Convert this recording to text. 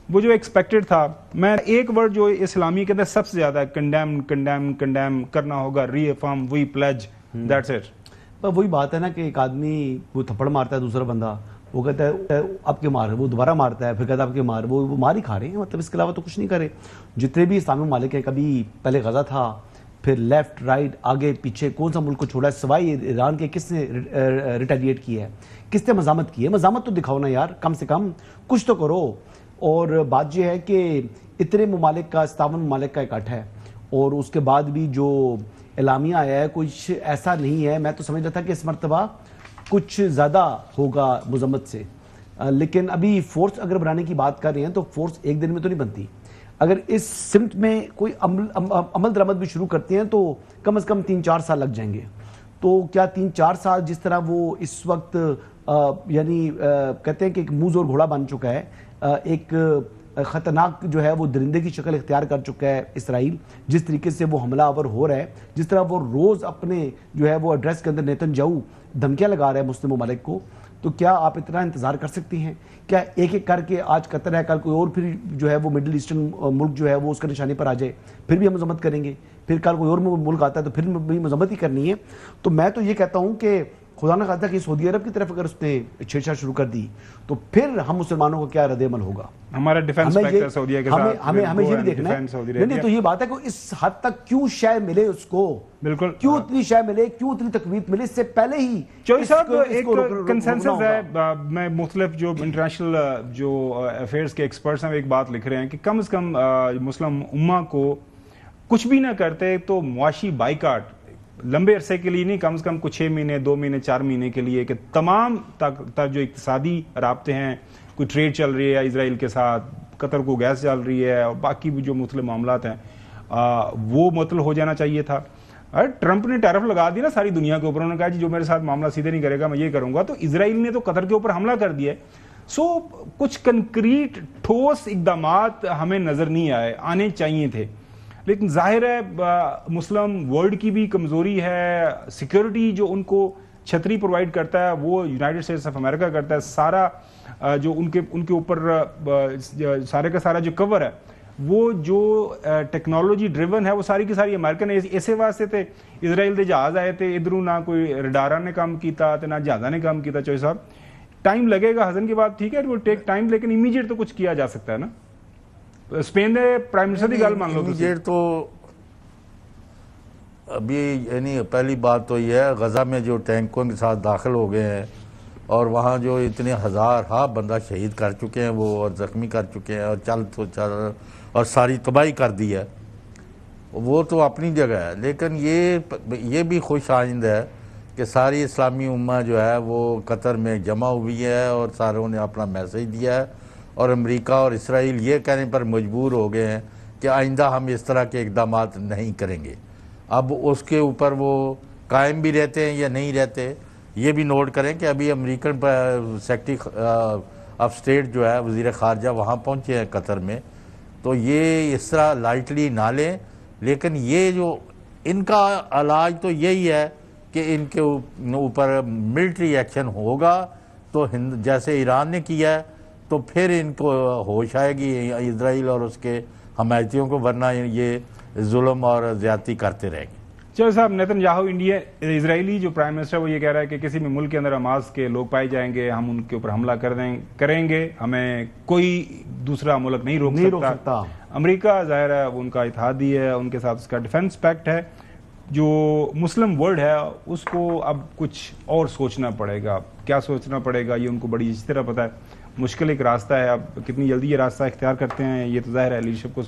वो जो एक्सपेक्टेड था। मैं एक वर्ड जो इस्लामी के अंदर सबसे ज्यादा कंडेम कंडेम कंडेम करना होगा, reaffirm, we pledge, that's it. पर वही बात है ना कि एक आदमी वो थप्पड़ मारता है, दूसरा बंदा वो कहता है अब के मार, वो दोबारा मारता है, फिर कहता है अब के मार, वो मार ही खा रहे हैं, मतलब इसके अलावा तो कुछ नहीं करे। जितने भी इस्लामी ममालिक हैं, कभी पहले गजा था, फिर लेफ्ट राइट आगे पीछे कौन सा मुल्क को छोड़ा है सिवाय ईरान के? किसने रिटेलिएट किया है? किसने मजामत की है? मजामत तो दिखाओ ना यार, कम से कम कुछ तो करो। और बात यह है कि इतने ममालिक का, 57 ममालिक का इकट्ठा है, और उसके बाद भी जो एलामिया आया है कुछ ऐसा नहीं है। मैं तो समझ रहा था कि इस मरतबा कुछ ज़्यादा होगा मजम्मत से, लेकिन अभी फोर्स अगर बनाने की बात कर रहे हैं तो फोर्स एक दिन में तो नहीं बनती। अगर इस सिमत में कोई अमल दरामद भी शुरू करते हैं तो कम से कम 3-4 साल लग जाएंगे। तो क्या 3-4 साल जिस तरह वो इस वक्त यानी कहते हैं कि एक मूज़ और घोड़ा बन चुका है, एक ख़तरनाक जो है वो दरिंदे की शक्ल इख्तियार कर चुका है इसराइल, जिस तरीके से वो हमलावर हो रहा है, जिस तरह वो रोज़ अपने जो है वो एड्रेस के अंदर नेतन्याहू धमकियां लगा रहा है मुस्लिम ममालिक को, तो क्या आप इतना इंतजार कर सकती हैं? क्या एक एक करके आज कतर है, कल कोई और फिर जो है वो मिडिल ईस्टर्न मुल्क जो है वो उसका निशाने पर आ जाए, फिर भी हम मजम्मत करेंगे, फिर कल कोई और मुल्क आता है तो फिर भी मजम्मत ही करनी है। तो मैं तो ये कहता हूँ कि खुदा न खास्ता कि सऊदी अरब की तरफ अगर उसने छेड़छाड़ शुरू कर दी तो फिर हम मुसलमानों को क्या रद्द-ए-अमल होगा? हमारा डिफेंस फैक्टर सऊदीया के साथ, हमें ये भी देखना है। नहीं तो ये बात है कि इस हद तक क्यों शय मिले उसको, बिल्कुल क्यों इतनी शय मिले, क्यों इतनी तकवीत मिले, इससे पहले ही चौधरी साहब एक कंसेंसस है। मैं मुख्तलिफ जो इंटरनेशनल जो अफेयर्स के एक्सपर्ट्स हैं एक बात लिख रहे हैं कि कम से कम मुस्लिम उम्मा को कुछ भी ना करते तो मुआशी बाइकाट लंबे अरसे के लिए नहीं, कम से कम कुछ 6 महीने, 2 महीने, 4 महीने के लिए, कि तमाम तक जो इक्तिसादी राब्ते हैं, कोई ट्रेड चल रही है इसराइल के साथ, कतर को गैस चल रही है, और बाकी भी जो मुख्तलिफ मामलात हैं वो मुअत्तल हो जाना चाहिए था। ट्रंप ने टैरिफ लगा दी ना सारी दुनिया के ऊपर, उन्होंने कहा जी जो मेरे साथ मामला सीधे नहीं करेगा मैं ये करूंगा। तो इसराइल ने तो कतर के ऊपर हमला कर दिया है। सो कुछ कंक्रीट ठोस इकदाम हमें नजर नहीं आए, आने चाहिए थे। लेकिन जाहिर है मुस्लिम वर्ल्ड की भी कमजोरी है, सिक्योरिटी जो उनको छतरी प्रोवाइड करता है वो यूनाइटेड स्टेट्स ऑफ अमेरिका करता है। सारा जो उनके ऊपर सारे का सारा जो कवर है वो जो टेक्नोलॉजी ड्रिवन है वो सारी की सारी अमेरिकन है। ऐसे वास्ते थे इसराइल के जहाज आए थे इधरों, ना कोई रडारा ने काम किया ना जहाजा ने काम किया। चौधरी साहब टाइम लगेगा, हसन की बात ठीक है, इट विल टेक टाइम, लेकिन इमीडिएट तो कुछ किया जा सकता है ना। स्पेन ने प्राइम मिनिस्टर की गल मान लो इमीडिएट तो अभी यानी पहली बात तो यह है गजा में जो टैंकों के साथ दाखिल हो गए हैं और वहाँ जो इतने हज़ार बंदा शहीद कर चुके हैं वो, और ज़ख्मी कर चुके हैं, और चल और सारी तबाही कर दी है, वो तो अपनी जगह है। लेकिन ये भी खुश आइंद है कि सारी इस्लामी उम्मा जो है वो कतर में जमा हुई है और सारों ने अपना मैसेज दिया है, और अमेरिका और इसराइल ये कहने पर मजबूर हो गए हैं कि आइंदा हम इस तरह के इकदाम नहीं करेंगे। अब उसके ऊपर वो कायम भी रहते हैं या नहीं रहते, ये भी नोट करें कि अभी अमेरिकन सेक्रेटरी ऑफ स्टेट जो है वज़ीर ख़ारजा वहाँ पहुँचे हैं कतर में। तो ये इस तरह लाइटली ना लें, लेकिन ये जो इनका इलाज तो यही है कि इनके ऊपर मिलिट्री एक्शन होगा, तो जैसे ईरान ने किया है, तो फिर इनको होश आएगी इजराइल और उसके हमायतियों को, वरना ये जुल्म और ज्यादती करते रहेंगे। चलो साहब, नेतन्याहू इजरायली जो प्राइम मिनिस्टर वो ये कह रहा है कि किसी भी मुल्क के अंदर हमास के लोग पाए जाएंगे हम उनके ऊपर हमला करेंगे, हमें कोई दूसरा मुल्क नहीं रोक सकता। अमेरिका जाहिर है उनका इत्तेहादी है, उनके साथ उसका डिफेंस पैक्ट है। जो मुस्लिम वर्ल्ड है उसको अब कुछ और सोचना पड़ेगा। क्या सोचना पड़ेगा ये उनको बड़ी अच्छी तरह पता है। मुश्किल एक रास्ता है, अब कितनी जल्दी ये रास्ता इख्तियार करते हैं ये तो जाहिर है लीडरशिप को